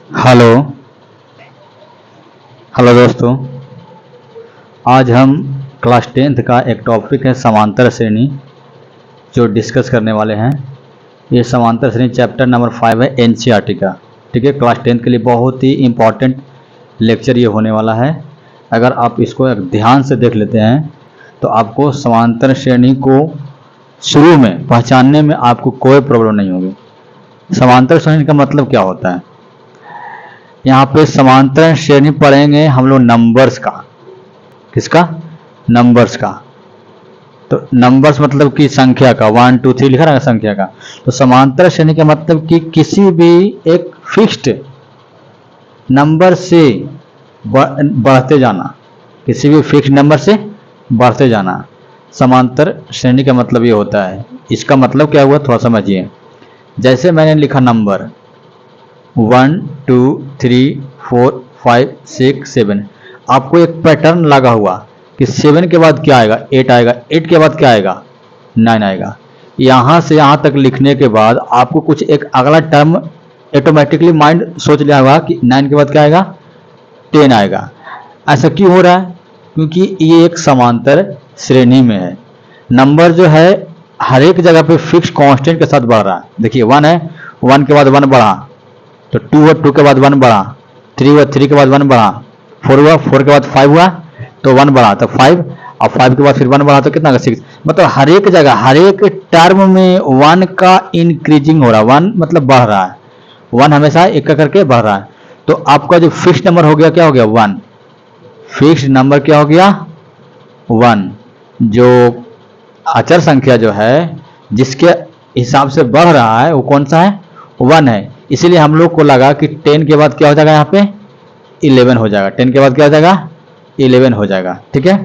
Hello hello दोस्तों। आज हम क्लास 10th का एक टॉपिक है समांतर श्रेणी जो डिस्कस करने वाले हैं। ये समांतर श्रेणी चैप्टर नंबर 5 है एनसीईआरटी का। ठीक है, क्लास 10th के लिए बहुत ही इम्पॉर्टेंट लेक्चर ये होने वाला है। अगर आप इसको एक ध्यान से देख लेते हैं तो आपको समांतर श्रेणी को शुरू में पहचानने में आपको कोई प्रॉब्लम नहीं होगी। समांतर श्रेणी का मतलब क्या होता है? यहाँ पे समांतर श्रेणी पढ़ेंगे हम लोग नंबर्स का। किसका? नंबर्स का। तो नंबर्स मतलब कि संख्या का, 1 2 3 लिखा रहेगा संख्या का। तो समांतर श्रेणी का मतलब कि किसी भी एक फिक्स्ड नंबर से बढ़ते जाना, किसी भी फिक्स्ड नंबर से बढ़ते जाना। समांतर श्रेणी का मतलब ये होता है। इसका मतलब क्या हुआ थोड़ा समझिए। जैसे मैंने लिखा नंबर 1 2 3 4 5 6 7, आपको एक पैटर्न लगा हुआ कि 7 के बाद क्या आएगा? 8 आएगा। 8 के बाद क्या आएगा? 9 आएगा। यहाँ से यहाँ तक लिखने के बाद आपको कुछ एक अगला टर्म ऑटोमेटिकली माइंड सोच लिया होगा कि 9 के बाद क्या आएगा? 10 आएगा। ऐसा क्यों हो रहा है? क्योंकि ये एक समांतर श्रेणी में है। नंबर जो है हर एक जगह पे फिक्स कांस्टेंट के साथ बढ़ रहा है। देखिए 1 है, 1 के बाद 1 बढ़ा, तो 2 हुआ, 2 के बाद 1 बढ़ा, 3 हुआ, 3 के बाद 1 बढ़ा, 4 हुआ, 4 के बाद 5 हुआ तो 1 बढ़ा, तो 5, और 5 के बाद फिर 1 बढ़ा तो कितना का 6। मतलब हर एक जगह हर एक टर्म में 1 का इंक्रीजिंग हो रहा है। 1 मतलब बढ़ रहा है। 1 हमेशा एक का करके बढ़ रहा है। तो आपका जो फिक्स नंबर हो गया क्या हो गया? 1। फिक्स नंबर क्या हो गया? 1। जो अचर संख्या जो है जिसके हिसाब से बढ़ रहा है वो कौन सा है? 1 है। इसीलिए हम लोग को लगा कि 10 के बाद क्या हो जाएगा? यहाँ पे 11 हो जाएगा। 10 के बाद क्या हो जाएगा? 11 हो जाएगा। ठीक है,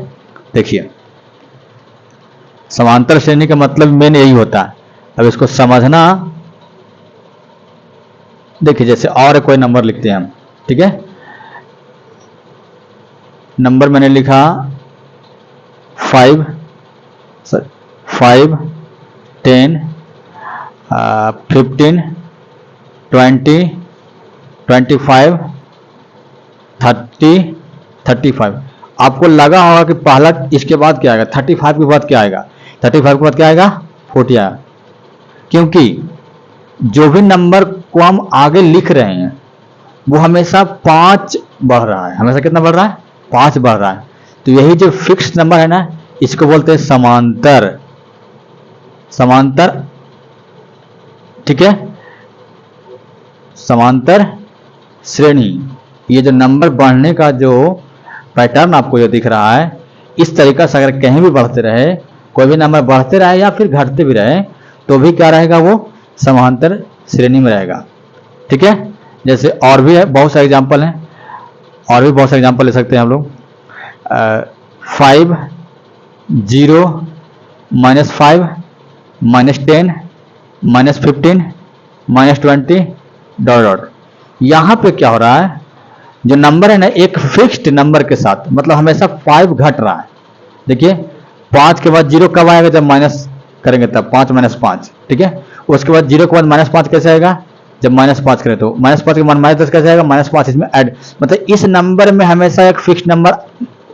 देखिए समांतर श्रेणी का मतलब मेन यही होता है। अब इसको समझना, देखिए जैसे और कोई नंबर लिखते हैं हम। ठीक है, नंबर मैंने लिखा 5 5 10 15 20 25 30 35। आपको लगा होगा कि पहला इसके बाद क्या आएगा? 35 के बाद क्या आएगा? 35 के बाद क्या आएगा? 40 आएगा। क्योंकि जो भी नंबर को हम आगे लिख रहे हैं वो हमेशा 5 बढ़ रहा है। हमेशा कितना बढ़ रहा है? 5 बढ़ रहा है। तो यही जो फिक्स नंबर है ना, इसको बोलते हैं समांतर। समांतर, ठीक है, समांतर श्रेणी। ये जो नंबर बढ़ने का जो पैटर्न आपको जो दिख रहा है, इस तरीका से अगर कहीं भी बढ़ते रहे, कोई भी नंबर बढ़ते रहे या फिर घटते भी रहे, तो भी क्या रहेगा? वो समांतर श्रेणी में रहेगा। ठीक है, जैसे और भी है, बहुत सारे एग्जाम्पल हैं, और भी बहुत सारे एग्जाम्पल ले सकते हैं हम लोग। 5 0 -5 -10 -15 -20 डॉट डॉट। यहाँ पे क्या हो रहा है? जो नंबर है ना, एक फिक्स्ड नंबर के साथ, मतलब हमेशा 5 घट रहा है। देखिए 5 के बाद 0 कब आएगा? जब माइनस करेंगे तब, 5 -5। ठीक है, उसके बाद 0 के बाद -5 कैसे आएगा? जब -5 करें तो -5 के बाद -10 कैसे आएगा? -5 इसमें ऐड, मतलब इस नंबर में हमेशा एक फिक्स्ड नंबर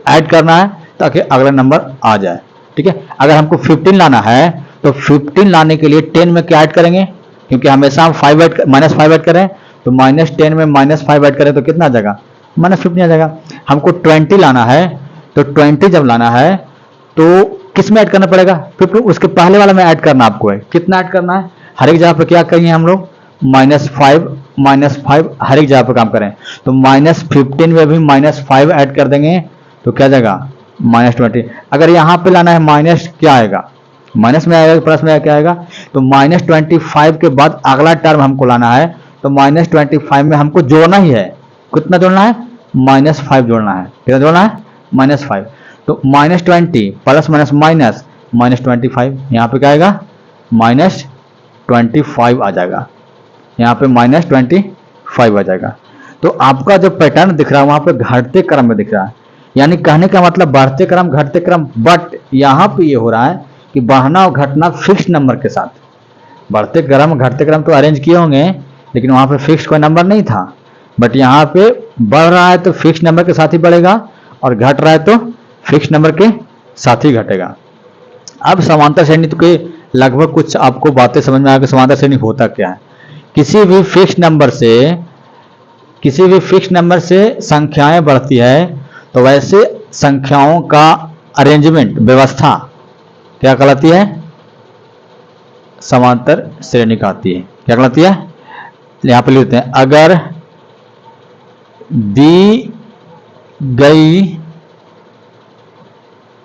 ऐड करना है ताकि अगला नंबर आ जाए। ठीक है, अगर हमको 15 लाना है तो 15 लाने के लिए 10 में क्या ऐड करेंगे? क्योंकि हमेशा हम -5 ऐड करें, तो -10 में -5 ऐड करें तो कितना आ जाएगा? -15 आ जाएगा। हमको 20 लाना है, तो 20 जब लाना है तो किस में ऐड करना पड़ेगा? 15, उसके पहले वाला में ऐड करना आपको है। कितना ऐड करना है? हर एक जगह पर क्या करेंगे हम लोग? -5 हर एक जगह पर काम करें, तो -15 में भी -5 ऐड कर देंगे तो क्या जाएगा? -20। अगर यहाँ पे लाना है माइनस, क्या आएगा? माइनस में आएगा, प्लस में क्या आएगा? तो -25 के बाद अगला टर्म हमको लाना है, तो -25 में हमको जोड़ना ही है। कितना जोड़ना है? -5 जोड़ना है। कितना जोड़ना है? -5। तो -20 प्लस माइनस माइनस -25, यहाँ पे क्या आएगा? -25 आ जाएगा। यहाँ पे -25 आ जाएगा। तो आपका जो पैटर्न दिख रहा है वहां पे घटते क्रम में दिख रहा है। यानी कहने का मतलब बढ़ते क्रम घटते क्रम, बट यहाँ पे ये हो रहा है कि बढ़ना और घटना फिक्स नंबर के साथ। बढ़ते क्रम घटते क्रम तो अरेंज किए होंगे, लेकिन वहां पे फिक्स कोई नंबर नहीं था। बट यहाँ पे बढ़ रहा है तो फिक्स नंबर के साथ ही बढ़ेगा और घट रहा है तो फिक्स नंबर के साथ ही घटेगा। अब समांतर श्रेणी तो के लगभग कुछ आपको बातें समझ में आएगा समांतर श्रेणी होता क्या है। किसी भी फिक्स नंबर से संख्याएं बढ़ती है तो वैसे संख्याओं का अरेंजमेंट व्यवस्था क्या कहलाती है, समांतर श्रेणी कहलाती है। क्या कहलाती है, यहां पर लिखते हैं, अगर दी गई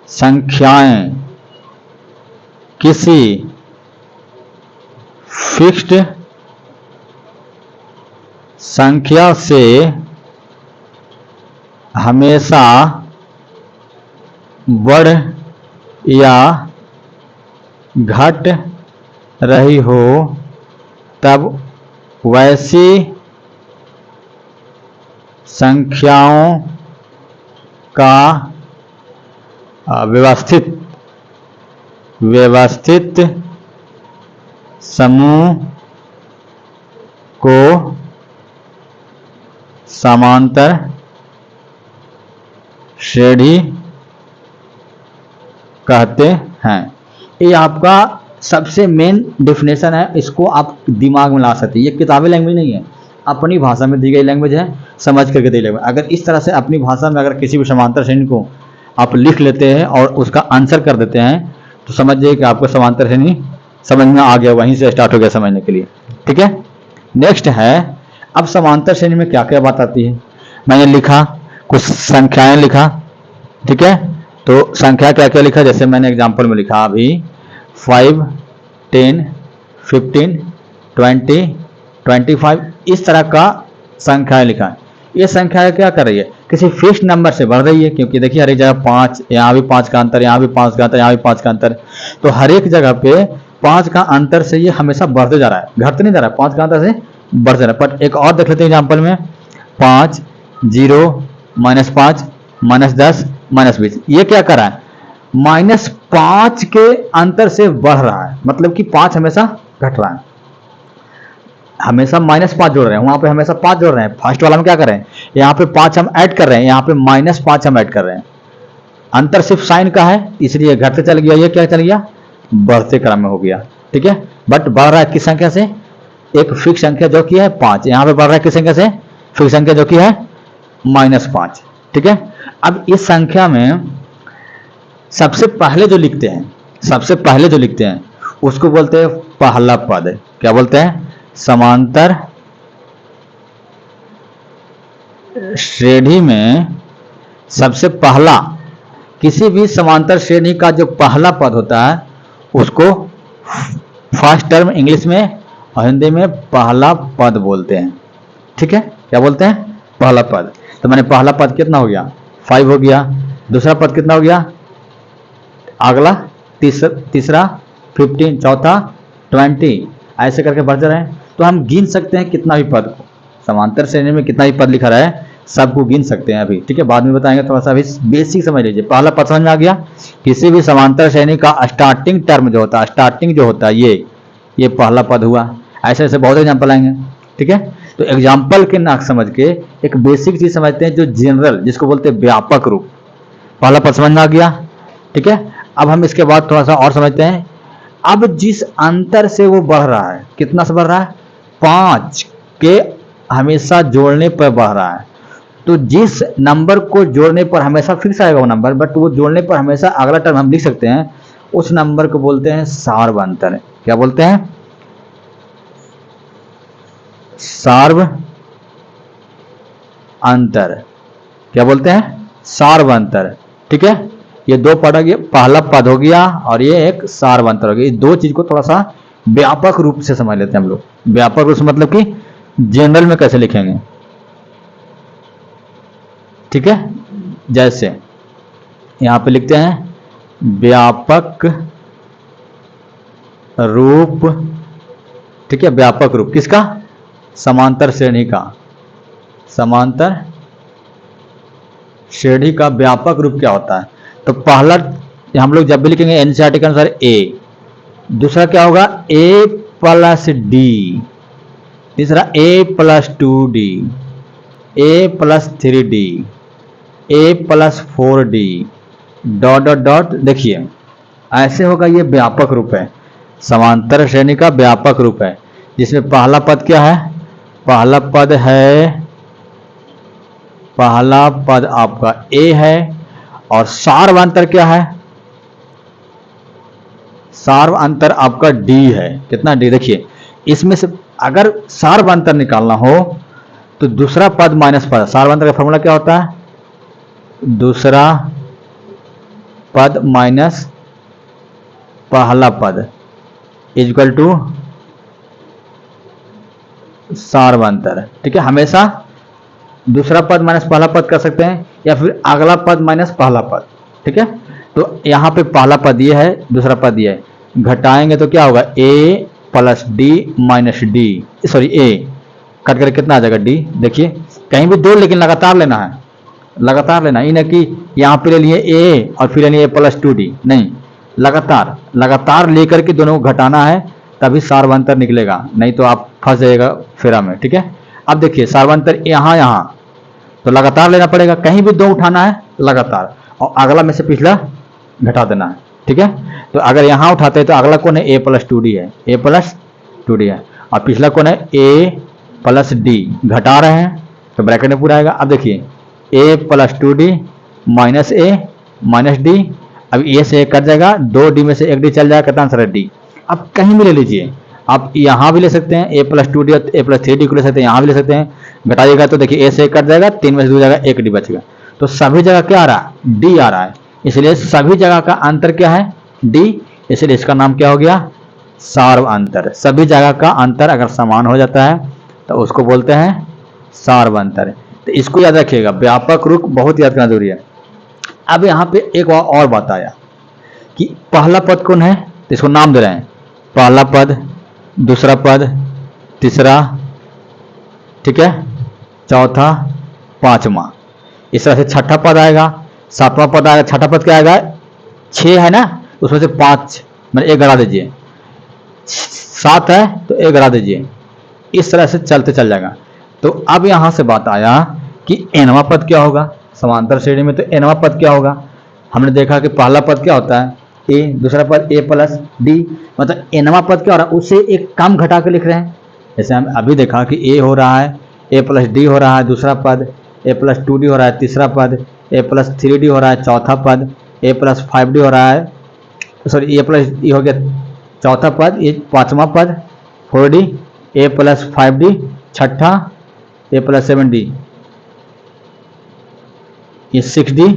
संख्याएं किसी फिक्स्ड संख्या से हमेशा बढ़ या घट रही हो तब वैसी संख्याओं का व्यवस्थित समूह को समांतर श्रेणी कहते हैं। ये आपका सबसे मेन डेफिनेशन है, इसको आप दिमाग में ला सकते हैं। ये किताबी लैंग्वेज नहीं है, अपनी भाषा में दी गई लैंग्वेज है, समझ करके दी लैंग्वेज। अगर इस तरह से अपनी भाषा में अगर किसी भी समांतर श्रेणी को आप लिख लेते हैं और उसका आंसर कर देते हैं तो समझिए कि आपको समांतर श्रेणी समझ में आ गया, वहीं से स्टार्ट हो गया समझने के लिए। ठीक है, नेक्स्ट है, अब समांतर श्रेणी में क्या क्या बात आती है। मैंने लिखा, कुछ संख्याएं लिखा, ठीक है, तो संख्या क्या क्या लिखा, जैसे मैंने एग्जांपल में लिखा अभी 5, 10, 15, 20, 25, इस तरह का संख्याएं लिखा है। ये संख्या क्या कर रही है, किसी फिक्स नंबर से बढ़ रही है, क्योंकि देखिए हर एक जगह 5, यहाँ भी 5 का अंतर, यहाँ भी 5 का अंतर, यहाँ भी 5 का अंतर, तो हर एक जगह पे 5 का अंतर से ये हमेशा बढ़ते जा रहा है, घटते नहीं जा रहा है, 5 का अंतर से बढ़ जा रहा है। पर एक और देख लेते हैं एग्जाम्पल में, 5, 0, -5, -10, -20, ये क्या कर रहा है, -5 के अंतर से बढ़ रहा है, मतलब कि 5 हमेशा घट रहा है, हमेशा -5 जोड़ रहे हैं, वहां पे हमेशा 5 जोड़ रहे हैं। फर्स्ट वाला में क्या कर रहे हैं, यहाँ पे 5 हम ऐड कर रहे हैं, यहाँ पे -5 हम ऐड कर रहे हैं, अंतर सिर्फ साइन का है इसलिए घटते चल गया, ये क्या चल गया, बढ़ते क्रम में हो गया। ठीक है, बट बढ़ रहा है किस संख्या से, एक फिक्स संख्या जो कि है 5, यहाँ पे बढ़ रहा है किस संख्या से, फिक्स संख्या जो कि है -5। ठीक है, अब इस संख्या में सबसे पहले जो लिखते हैं उसको बोलते हैं पहला पद। क्या बोलते हैं, समांतर श्रेणी में सबसे पहला, किसी भी समांतर श्रेणी का जो पहला पद होता है उसको फर्स्ट टर्म इंग्लिश में और हिंदी में पहला पद बोलते हैं। ठीक है, क्या बोलते हैं, पहला पद। तो मैंने पहला पद कितना हो गया, 5 हो गया, दूसरा पद कितना हो गया, अगला तीसरा 15, चौथा 20, ऐसे करके बढ़ते रहे। तो हम गिन सकते हैं कितना भी पद को, समांतर श्रेणी में कितना भी पद लिखा रहा है सबको गिन सकते हैं अभी। ठीक है, बाद में बताएंगे, थोड़ा सा अभी बेसिक समझ लीजिए। पहला पद समझ में आ गया, किसी भी समांतर श्रेणी का स्टार्टिंग टर्म जो होता है, स्टार्टिंग जो होता है ये पहला पद हुआ। ऐसे ऐसे बहुत एग्जाम्पल आएंगे। ठीक है, तो एग्जाम्पल के नाक समझ के एक बेसिक चीज समझते हैं जो जनरल, जिसको बोलते हैं व्यापक रूप। पहला पद समझ में आ गया। ठीक है, अब हम इसके बाद थोड़ा सा और समझते हैं। अब जिस अंतर से वो बढ़ रहा है, कितना से बढ़ रहा है, 5 के हमेशा जोड़ने पर बढ़ रहा है। तो जिस नंबर को जोड़ने पर हमेशा फिक्स आएगा वो नंबर, बट वो जोड़ने पर हमेशा अगला टर्म हम लिख सकते हैं, उस नंबर को बोलते हैं सार्व अंतर। क्या बोलते हैं, सार्व अंतर। क्या बोलते हैं, सार्व अंतर। ठीक है, ये दो पद हो गया, पहला पद हो गया और ये एक सार्व अंतर हो गया। ये दो चीज को थोड़ा सा व्यापक रूप से समझ लेते हैं हम लोग। व्यापक रूप से मतलब कि जनरल में कैसे लिखेंगे। ठीक है, जैसे यहां पे लिखते हैं व्यापक रूप। ठीक है, व्यापक रूप किसका, समांतर श्रेणी का। समांतर श्रेणी का व्यापक रूप क्या होता है, तो पहला हम लोग जब भी लिखेंगे एनसीईआरटी के अनुसार ए, दूसरा क्या होगा a + d, तीसरा a + 2d, A plus 3d, A plus 4d dot dot dot. देखिए ऐसे होगा, ये व्यापक रूप है, समांतर श्रेणी का व्यापक रूप है, जिसमें पहला पद क्या है, पहला पद है, पहला पद आपका ए है, और सार्व अंतर क्या है, सार्व अंतर आपका डी है। कितना डी, देखिए इसमें से अगर सार्व अंतर निकालना हो तो दूसरा पद माइनस पद, सार्व अंतर का फॉर्मूला क्या होता है, दूसरा पद माइनस पहला पद इक्वल टू सार्व अंतर। ठीक है, हमेशा दूसरा पद माइनस पहला पद कर सकते हैं, या फिर अगला पद माइनस पहला पद। ठीक है, तो यहाँ पे पहला पद ये है, दूसरा पद ये है, घटाएंगे तो क्या होगा, A plus D minus D, sorry A cut करके कितना आ जाएगा, डी। देखिए कहीं भी दो, लेकिन लगातार लेना है, लगातार लेना, ये ना कि यहाँ पे ले लिए ए और फिर ले लिए ए प्लस 2d, नहीं, लगातार लगातार लेकर के दोनों को घटाना है, तभी सार्वंतर निकलेगा, नहीं तो आप फंस जाएगा फेरा में। ठीक है, अब देखिए सार्वंतर यहाँ यहाँ तो लगातार लेना पड़ेगा, कहीं भी दो उठाना है लगातार, और अगला में से पिछला घटा देना है। ठीक है, तो अगर यहाँ उठाते हैं तो अगला कौन है, ए प्लस 2d है, ए प्लस 2d है, और पिछला कौन है, ए प्लस डी, घटा रहे हैं तो ब्रैकेट में पूरा आएगा। अब देखिए ए प्लस 2d माइनस ए माइनस डी, अब ए से कट जाएगा, 2d में से 1d चल जाएगा, कितना आंसर है, डी। अब कहीं भी ले लीजिए, आप यहाँ भी ले सकते हैं, ए प्लस 2d और ए प्लस 3d को ले सकते हैं, यहाँ भी ले सकते हैं, घटाइएगा तो देखिए ए से कट जाएगा, 3 में से 2 जाएगा, 1d बचेगा, तो सभी जगह क्या आ रहा है, डी आ रहा है, इसलिए सभी जगह का अंतर क्या है, डी, इसलिए इसका नाम क्या हो गया, सार्व अंतर। सभी जगह का अंतर अगर समान हो जाता है तो उसको बोलते हैं सार्व अंतर। तो इसको याद रखिएगा, व्यापक रूप बहुत याद करना जरूरी है। अब यहाँ पे एक और बात आया कि पहला पद कौन है, तो इसको नाम दे रहे हैं, पहला पद, दूसरा पद, तीसरा, ठीक है, चौथा, पांचवा, इस तरह से छठा पद आएगा, सातवां पद आएगा, छठा पद क्या आएगा, 6 है ना, उसमें से 5 मैंने 1 घटा दीजिए, 7 है तो 1 घटा दीजिए, इस तरह से चलते चल जाएगा। तो अब यहां से बात आया कि एनवा पद क्या होगा, समांतर श्रेणी में तो एनवा पद क्या होगा। हमने देखा कि पहला पद क्या होता है, ए, दूसरा पद ए प्लस डी, मतलब एनवा पद क्या हो रहा है, उससे एक कम घटा के लिख रहे हैं। जैसे हम अभी देखा कि ए हो रहा है, ए प्लस डी हो रहा है दूसरा पद, ए प्लस 2d हो रहा है तीसरा पद, ए प्लस 3d हो रहा है चौथा पद, ए प्लस 5d हो रहा है, सॉरी ए प्लस ई हो गया चौथा पद, ये पांचवा पद 4d, ए प्लस 5d छठा, ए प्लस 7d ये 6d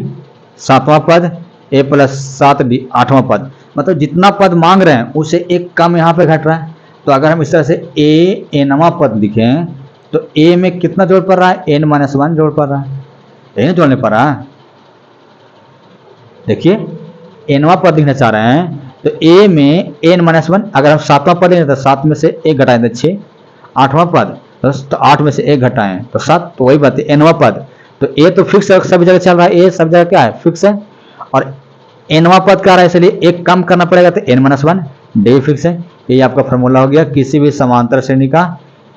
सातवां पद, ए प्लस 7d आठवां पद। मतलब जितना पद मांग रहे हैं उससे एक कम यहाँ पे घट रहा है। तो अगर हम इस तरह से ए एनवा पद लिखें तो ए में कितना जोड़ पड़ रहा है, एन माइनस 1 जोड़ पड़ रहा है, यही जोड़ने पड़ रहा है। देखिए एनवा पद लिखना चाह रहे हैं तो ए में एन माइनस 1, अगर हम सातवां पद लें तो 7 में से 1 घटाएं तो 6, आठवां पद तो 8 में से 1 घटाएं तो 7, तो वही बात है एनवा पद। तो ए तो फिक्स है, सभी जगह चल रहा है, ए सब जगह क्या है, फिक्स है, और एनवा पद का रहा है इसलिए एक कम करना पड़ेगा तो एन माइनस 1, डी फिक्स है। ये आपका फॉर्मूला हो गया किसी भी समांतर श्रेणी का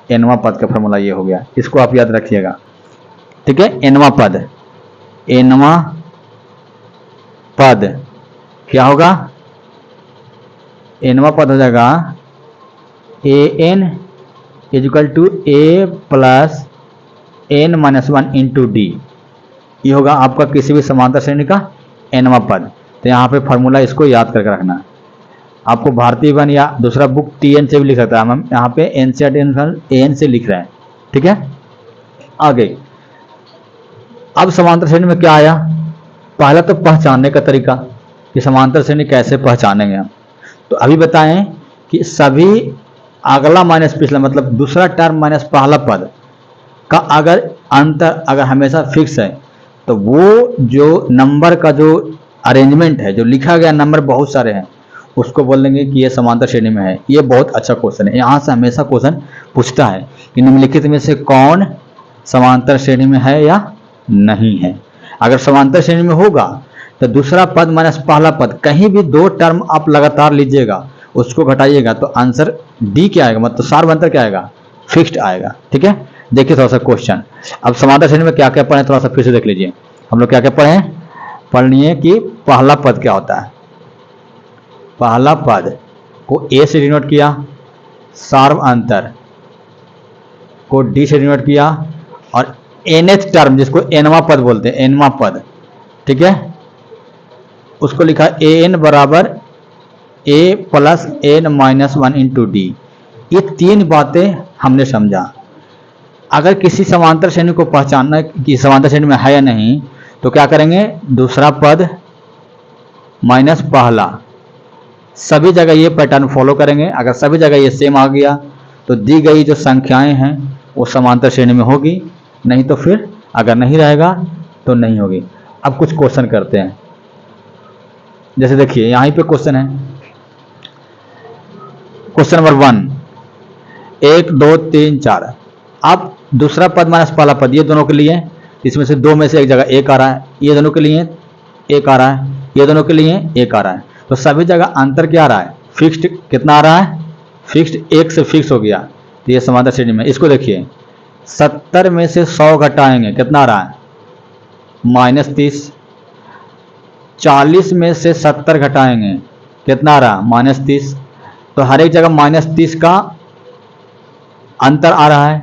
एनवा पद का फॉर्मूला, ये हो गया, इसको आप याद रखिएगा। ठीक है, एनवा पद, एनवा पद क्या होगा, एनवा पद हो जाएगा A N equal to A plus N minus 1 into D, ये होगा आपका किसी भी समांतर श्रेणी का एनवा पद। तो यहाँ पे फॉर्मूला इसको याद करके रखना है। आपको भारतीय वन या दूसरा बुक टीएन से भी लिख सकता है, हम यहाँ पे एनसीईआरटी एन से लिख रहे हैं। ठीक है, आगे अब समांतर श्रेणी में क्या आया, पहला तो पहचानने का तरीका कि समांतर श्रेणी कैसे पहचानेंगे हम। तो अभी बताएं कि सभी अगला माइनस पिछला, मतलब दूसरा टर्म माइनस पहला पद का अगर अंतर अगर हमेशा फिक्स है तो वो जो नंबर का जो अरेंजमेंट है, जो लिखा गया नंबर बहुत सारे हैं, उसको बोल देंगे कि ये समांतर श्रेणी में है। ये बहुत अच्छा क्वेश्चन है, यहाँ से हमेशा क्वेश्चन पूछता है कि निम्नलिखित में से कौन समांतर श्रेणी में है या नहीं है। अगर समांतर श्रेणी में होगा तो दूसरा पद माइनस पहला पद, कहीं भी दो टर्म आप लगातार लीजिएगा, उसको घटाइएगा तो आंसर डी क्या आएगा, मतलब सार्वंतर क्या आएगा, फिक्स्ड आएगा। ठीक है, देखिए थोड़ा सा क्वेश्चन। अब समांतर श्रेणी में क्या क्या पढ़े थोड़ा सा फिर से देख लीजिए। हम लोग क्या क्या पढ़े, पढ़ लिए कि पहला पद क्या होता है। पहला पद को ए से डिनोट किया, सार्व अंतर को डी से डिनोट किया, और nth टर्म जिसको एनवा पद बोलते हैं, एनवा पद, ठीक है, उसको लिखा an बराबर a plus n minus one into D. ये तीन बातें हमने समझा। अगर किसी समांतर श्रेणी को पहचानना कि समांतर श्रेणी में है या नहीं, तो क्या करेंगे, दूसरा पद माइनस पहला, सभी जगह ये पैटर्न फॉलो करेंगे। अगर सभी जगह ये सेम आ गया तो दी गई जो संख्याएं हैं वो समांतर श्रेणी में होगी, नहीं तो फिर अगर नहीं रहेगा तो नहीं होगी। अब कुछ क्वेश्चन करते हैं। जैसे देखिए यहीं पे क्वेश्चन है, क्वेश्चन नंबर 1, 1 2 3 4। अब दूसरा पद माइनस पहला पद, ये दोनों के लिए, इसमें से दो में से एक जगह एक आ रहा है, ये दोनों के लिए एक आ रहा है, ये दोनों के लिए एक आ रहा है, तो सभी जगह अंतर क्या आ रहा है, फिक्स्ड कितना आ रहा है, फिक्स्ड एक से फिक्स हो गया, तो ये समांतर श्रेणी में। इसको देखिए 70 में से 100 घटाएंगे कितना आ रहा है, -30। 40 में से 70 घटाएंगे कितना आ रहा है, -30। तो हर एक जगह -30 का अंतर आ रहा है,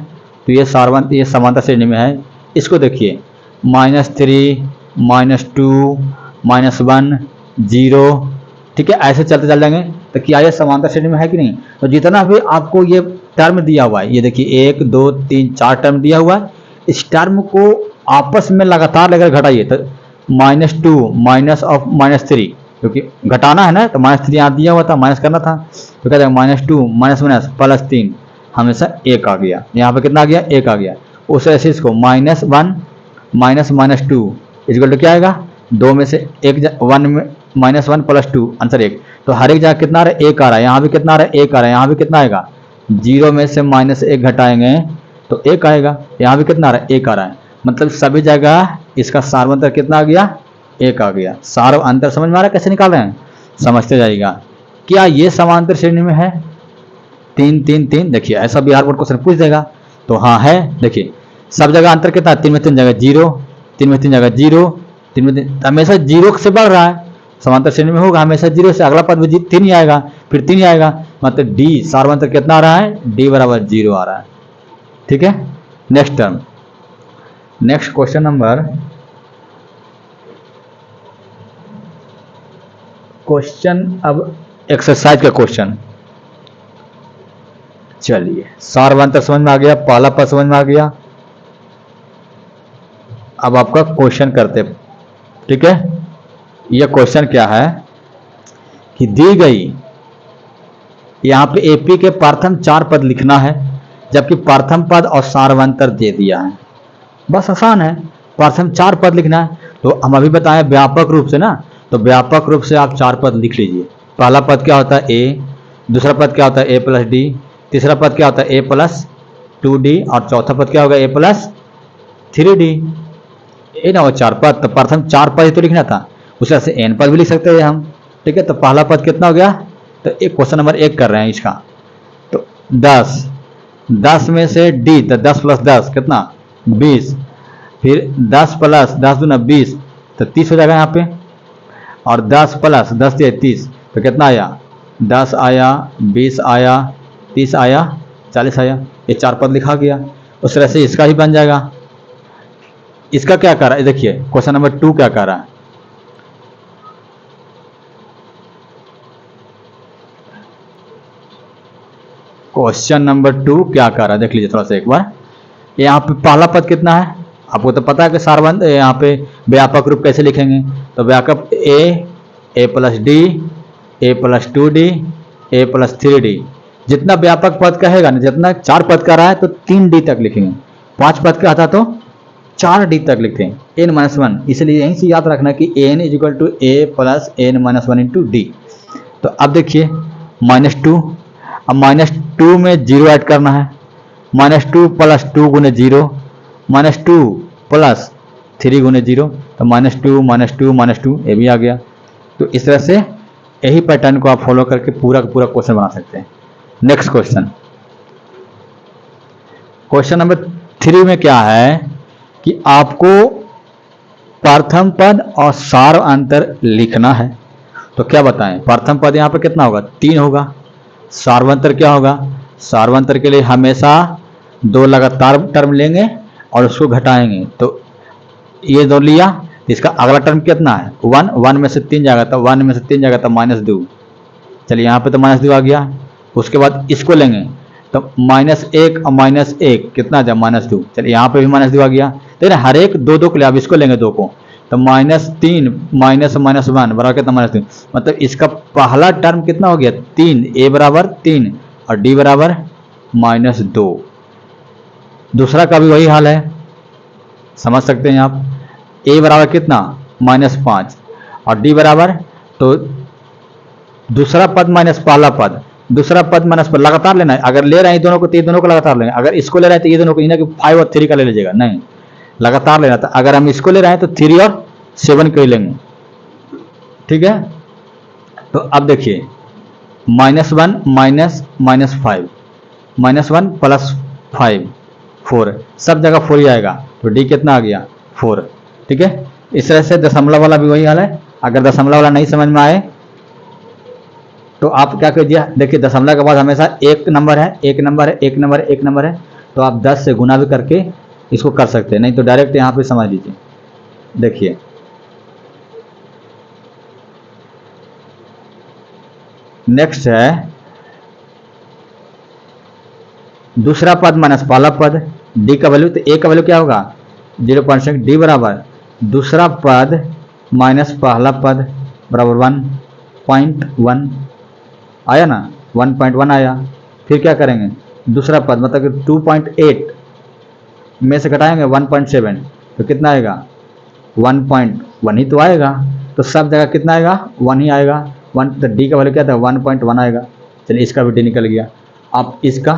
तो ये समांतर श्रेणी में है। इसको देखिए -3 -2 -1 0, ठीक है, ऐसे चलते चल जाएंगे। तो क्या ये समांतर श्रेणी में है कि नहीं। तो जितना भी आपको ये टर्म दिया हुआ है, ये देखिए 1 2 3 4 टर्म दिया हुआ है, इस टर्म को आपस में लगातार लेकर घटाइए। तो -2 माइनस ऑफ -3, क्योंकि घटाना है ना, तो -3 यहाँ दिया हुआ था, माइनस करना था, तो कहते हैं -2 माइनस +3 हमेशा 1 आ गया। यहाँ पे कितना आ गया, 1 आ गया। उस ऐसे इसको -1 माइनस -2 इक्वल टू क्या आएगा, 2 में से 1 1 में -1 + 2 आंसर 1। तो हर एक जगह कितना आ रहा है, 1 आ रहा है, यहाँ भी कितना आ रहा है, 1 आ रहा है, यहाँ भी कितना आएगा, 0 में से -1 घटाएंगे तो 1 आएगा, यहाँ भी कितना आ रहा है, 1 आ रहा है। मतलब सभी जगह इसका सार्व अंतर कितना आ गया, 1 आ गया। सार्व अंतर समझ में आ रहा है कैसे निकाल रहे हैं, समझते जाइएगा। क्या ये समांतर श्रेणी में है, 3 3 3, देखिए ऐसा बिहार बोर्ड क्वेश्चन पूछ देगा, तो हाँ है। देखिए सब जगह अंतर कितना, 3 में 3 जगह 0, 3 में 3 जगह 0, 3 में 3, हमेशा 0 से बढ़ रहा है, समांतर श्रेणी में होगा हमेशा 0 से, अगला पद भी 3 ही आएगा, फिर 3 ही आएगा, मतलब डी सार्व अंतर कितना आ रहा है, डी बराबर 0 आ रहा है, ठीक है। Next term, next question number, question अब एक्सरसाइज का क्वेश्चन। चलिए सार्व अंतर समझ में आ गया, पहला पद समझ में आ गया। अब आपका क्वेश्चन करते, ठीक है। यह क्वेश्चन क्या है कि दी गई, यहाँ पे एपी के प्रथम 4 पद लिखना है, जबकि प्रथम पद और सार्वंतर दे दिया है। बस आसान है, प्रथम 4 पद लिखना है। तो हम अभी बताएं व्यापक रूप से ना, तो व्यापक रूप से आप 4 पद लिख लीजिए। पहला पद क्या होता है, ए, दूसरा पद क्या होता है, a + d, तीसरा पद क्या होता है, a + 2d, और चौथा पद क्या होगा, a + 3d। ये ना वो 4 पद, तो प्रथम 4 पद ही तो लिखना था, उस तरह से n पद भी लिख सकते हैं हम, ठीक है। तो पहला पद कितना हो गया, तो एक क्वेश्चन नंबर 1 कर रहे हैं इसका, तो 10 में से d, तो 10 + 10 कितना, 20, फिर 10 + 10 दूना 20, तो 30 हो जाएगा यहाँ पे, और 10 + 10 दिया 30, तो कितना आया, 10 आया, 20 आया, 30 आया, 40 आया। ये 4 पद लिखा गया। उस तरह से इसका ही बन जाएगा। इसका क्या कर रहा है, देखिए क्वेश्चन नंबर 2 क्या कर रहा है, क्वेश्चन नंबर 2 क्या कर रहा है देख लीजिए थोड़ा सा एक बार। यहाँ पे पहला पद कितना है, आपको तो पता है कि सार्वंत, यहाँ पे व्यापक रूप कैसे लिखेंगे, तो व्यापक a + d, a + 2d, a + 3d। जितना व्यापक पद कहेगा ना, जितना 4 पद का रहा है तो 3d तक लिखेंगे, 5 पद का था तो 4d तक लिखते हैं, n-1। इसलिए यहीं से याद रखना कि n = a + n-1 × d। तो अब देखिए -2, अब -2 में 0 ऐड करना है, -2 + 2 × 0, -2 + 3 × 0, तो -2 -2 -2 ये भी आ गया। तो इस तरह से यही पैटर्न को आप फॉलो करके पूरा का पूरा क्वेश्चन बना सकते हैं। नेक्स्ट क्वेश्चन, क्वेश्चन नंबर 3 में क्या है कि आपको प्रथम पद और सार्वंतर लिखना है। तो क्या बताएं, प्रथम पद यहाँ पे कितना होगा, 3 होगा। सार्वंतर क्या होगा, सार्वंतर के लिए हमेशा 2 लगातार टर्म लेंगे और उसको घटाएंगे। तो ये 2 लिया, इसका अगला टर्म कितना है 1, 1 में से 3 जाएगा, तो 1 में से 3 जाएगा तो -2। चलिए यहाँ पे तो -2 आ गया। उसके बाद इसको लेंगे तो -1 और -1 कितना आ जाए -2। चलिए यहाँ पे भी -2 आ गया। तो हर एक 2 के लिए आप इसको लेंगे 2 को, तो -3 -1 बराबर कितना -2। मतलब इसका पहला टर्म कितना हो गया 3, a बराबर 3 और d बराबर -2। दूसरा का भी वही हाल है, समझ सकते हैं आप। a बराबर कितना -5 और d बराबर, तो दूसरा पद माइनस पहला पद, दूसरा पद माइनस पद लगातार लेना है। अगर ले रहे हैं दोनों को तो ये दोनों को लगातार लेंगे। अगर इसको ले रहे हैं तो ये दोनों को, इन्हें 5 और 3 का ले लीजिएगा, नहीं लगातार लेना था। अगर हम इसको ले रहे हैं तो 3 और 7 को ही लेंगे, ठीक है। तो अब देखिए -1 -5 -1 + 5 4, सब जगह 4 ही आएगा। तो डी कितना आ गया 4, ठीक है। इस तरह से दशमलव वाला भी वही हाल है। अगर दशमलव वाला नहीं समझ में आए तो आप क्या कीजिए, देखिए दशमलव के बाद हमेशा एक नंबर है, एक नंबर है, एक नंबर है, एक नंबर है। तो आप 10 से गुना भी करके इसको कर सकते हैं, नहीं तो डायरेक्ट यहाँ पे समझ लीजिए। देखिए नेक्स्ट है दूसरा पद माइनस पहला पद, डी का वैल्यू, तो ए का वैल्यू क्या होगा 0.6, डी बराबर दूसरा पद माइनस पहला पद बराबर 1.1 आया ना, 1.1 आया। फिर क्या करेंगे, दूसरा पद मतलब कि 2.8 में से घटाएंगे 1.7, तो कितना आएगा 1.1 ही तो आएगा। तो सब जगह कितना आएगा 1 ही आएगा। 1, तो डी का वैल्यू क्या था 1.1 आएगा। चलिए इसका भी डी निकल गया। आप इसका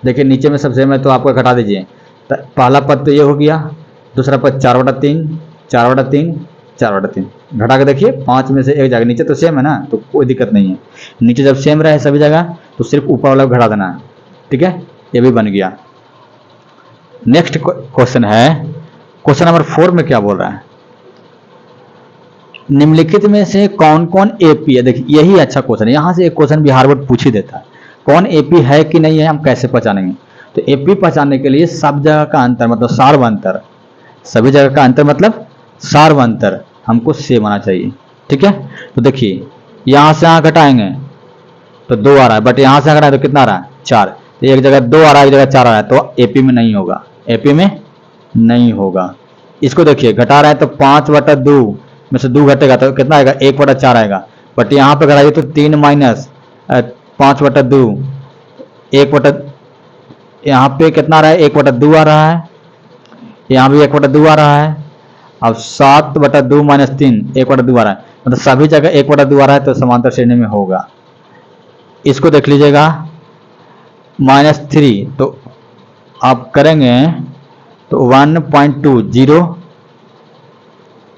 देखिए नीचे में सबसे में तो आपको घटा दीजिए। तो पहला पद तो ये हो गया, दूसरा पद 4/3 4/3 4/3, घटा के देखिए 5 में से एक जाएगा। नीचे तो सेम है ना, तो कोई दिक्कत नहीं है। नीचे जब सेम रहे सभी जगह तो सिर्फ ऊपर वाला घटा देना है, ठीक है। ये भी बन गया। नेक्स्ट क्वेश्चन है, क्वेश्चन नंबर 4 में क्या बोल रहा है, निम्नलिखित में से कौन कौन एपी है। देखिए यही अच्छा क्वेश्चन है, यहां से एक क्वेश्चन बिहार बोर्ड पूछ ही देता है, कौन एपी है कि नहीं है हम कैसे पहचानेंगे। तो एपी पहचानने के लिए सब जगह का अंतर मतलब सार्वंतर, सभी जगह का अंतर मतलब सार्वंतर हमको सेम आना चाहिए, ठीक है। तो देखिए यहां से यहां घटाएंगे तो 2 आ रहा है, बट यहां से घटाएं तो कितना आ रहा है 4। तो एक जगह 2 आ रहा है, एक जगह 4 आ रहा है, तो एपी में नहीं होगा, एपी में नहीं होगा। इसको देखिए घटा रहा है तो 5/2 में से 2 घटेगा तो कितना आएगा 1/4 आएगा। बट यहाँ पे घटाइए तो 3 माइनस 5/2 1/, यहाँ पे कितना आ रहा है 1/2 आ रहा है, यहाँ भी 1/2 आ रहा है। अब 7/2 - 3 1/2 आ रहा है, मतलब सभी जगह 1/2 आ रहा है, तो समांतर श्रेणी में होगा। इसको देख लीजिएगा -3, तो आप करेंगे तो 1.20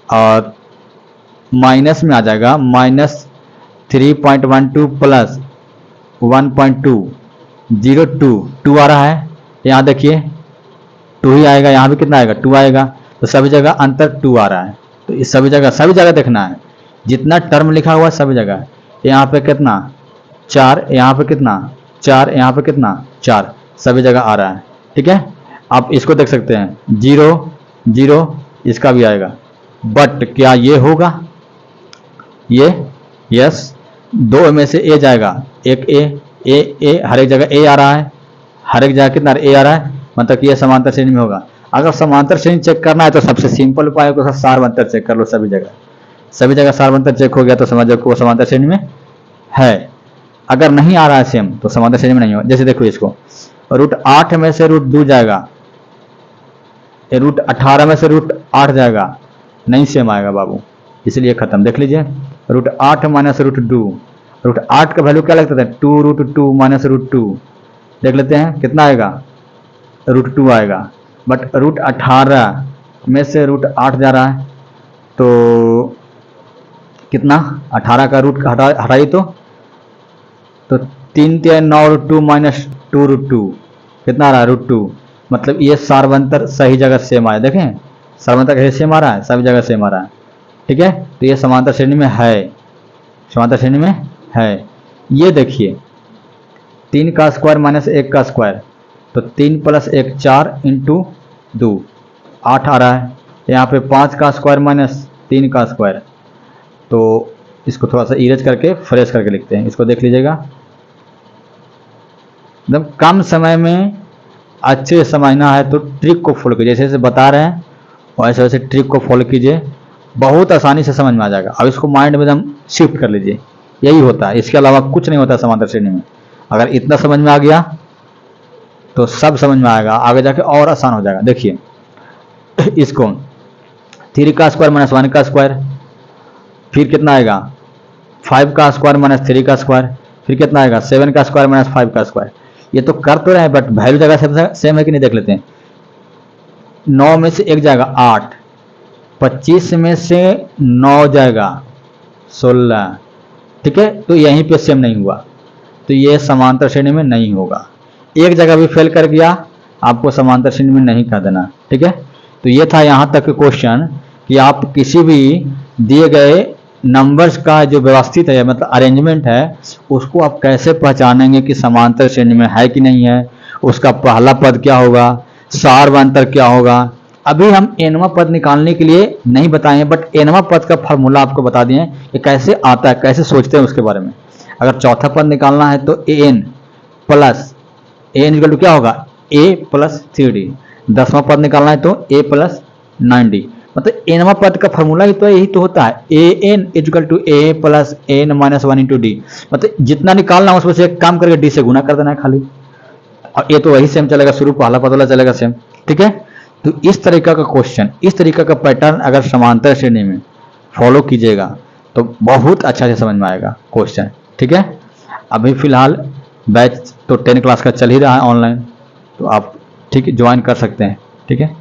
और माइनस में आ जाएगा -3.12 प्लस 1.202 2 आ रहा है। यहाँ देखिए 2 ही आएगा, यहाँ भी कितना आएगा 2 आएगा। तो सभी जगह अंतर 2 आ रहा है। तो इस सभी जगह देखना है, जितना टर्म लिखा हुआ है सभी जगह। यहाँ पे कितना 4, यहाँ पे कितना 4, यहाँ पे कितना 4, सभी जगह आ रहा है, ठीक है। आप इसको देख सकते हैं 0 0, इसका भी आएगा। बट क्या ये होगा, ये यस 2 में से ए जाएगा, एक ए हर एक जगह ए आ रहा है, हर एक जगह कितना ए आ रहा है, मतलब कि ये समांतर श्रेणी में होगा। अगर समांतर श्रेणी चेक करना है तो सबसे सिंपल उपाय है सार्वंतर चेक कर लो। सभी जगह सार्वंतर चेक हो गया तो समझो कि वो समांतर श्रेणी में है। अगर नहीं आ रहा है सेम तो समांतर श्रेणी में नहीं होगा। जैसे देखो इसको √8 में से √2 जाएगा, √18 में से √8 जाएगा, नहीं सेम आएगा बाबू, इसलिए खत्म। देख लीजिए √8 - √2, √8 का वैल्यू क्या लगता था 2√2 - √2, देख लेते हैं कितना आएगा √2 आएगा। बट √18 में से √8 जा रहा है तो कितना 18 का रूट हटाइए तो 3 × 9 √2 - 2√2 कितना आ रहा है √2, मतलब ये सार्वंतर सही जगह सेम आया, देखें सार्वंतर कैसे सेम आ रहा है, सभी जगह सेम आ रहा है, ठीक है। तो ये समांतर श्रेणी में है, समांतर श्रेणी में है। ये देखिए 3 का स्क्वायर माइनस 1 का स्क्वायर, तो 3 प्लस 1 4 इंटू 2 8 आ रहा है। यहाँ पे 5 का स्क्वायर माइनस 3 का स्क्वायर, तो इसको थोड़ा सा इरेज करके फ्रेश करके लिखते हैं, इसको देख लीजिएगा। एकदम कम समय में अच्छे से समझना है तो ट्रिक को फॉलो कीजिए, जैसे जैसे बता रहे हैं वैसे वैसे ट्रिक को फॉलो कीजिए, बहुत आसानी से समझ में आ जाएगा। अब इसको माइंड में एकदम शिफ्ट कर लीजिए, यही होता है, इसके अलावा कुछ नहीं होता समांतर श्रेणी में। अगर इतना समझ में आ गया तो सब समझ में आएगा, आगे जाके और आसान हो जाएगा। देखिए इसको 3 का स्क्वायर माइनस 1 का स्क्वायर, फिर कितना आएगा 5 का स्क्वायर माइनस 3 का स्क्वायर, फिर कितना आएगा 7 का स्क्वायर माइनस 5 का स्क्वायर। ये तो कर तो रहे हैं बट वैल्यू जगह सेम है कि नहीं देख लेते हैं। 9 में से 1 जाएगा 8, 25 में से 9 जाएगा 16, ठीक है। तो यहीं पे सेम नहीं हुआ, तो ये समांतर श्रेणी में नहीं होगा। एक जगह भी फेल कर गया आपको समांतर श्रेणी में नहीं कर देना, ठीक है। तो ये था यहाँ तक क्वेश्चन कि आप किसी भी दिए गए नंबर्स का जो व्यवस्थित है मतलब अरेंजमेंट है, उसको आप कैसे पहचानेंगे कि समांतर श्रेणी में है कि नहीं है, उसका पहला पद क्या होगा, सार्वंतर क्या होगा। अभी हम एनवां पद निकालने के लिए नहीं बताए, बट एनवां पद का फार्मूला आपको बता दिए कि कैसे आता है, कैसे सोचते हैं उसके बारे में। अगर चौथा पद निकालना है तो N plus N equal to क्या होगा a प्लस 3d, 10वां पद निकालना है तो a प्लस 9d, मतलब एनवां पद का फॉर्मूला ही तो यही तो होता है, A N equal to A plus N minus 1 into D. मतलब जितना निकालना है उसमें से एक काम करके डी से गुना कर देना है खाली, और ये तो वही सेम चलेगा, शुरू पहला पद वाला चलेगा सेम, ठीक है। तो इस तरीका का क्वेश्चन, इस तरीका का पैटर्न अगर समांतर श्रेणी में फॉलो कीजिएगा तो बहुत अच्छा से समझ में आएगा क्वेश्चन, ठीक है। अभी फिलहाल बैच तो 10 क्लास का चल ही रहा है ऑनलाइन, तो आप ठीक ज्वाइन कर सकते हैं, ठीक है।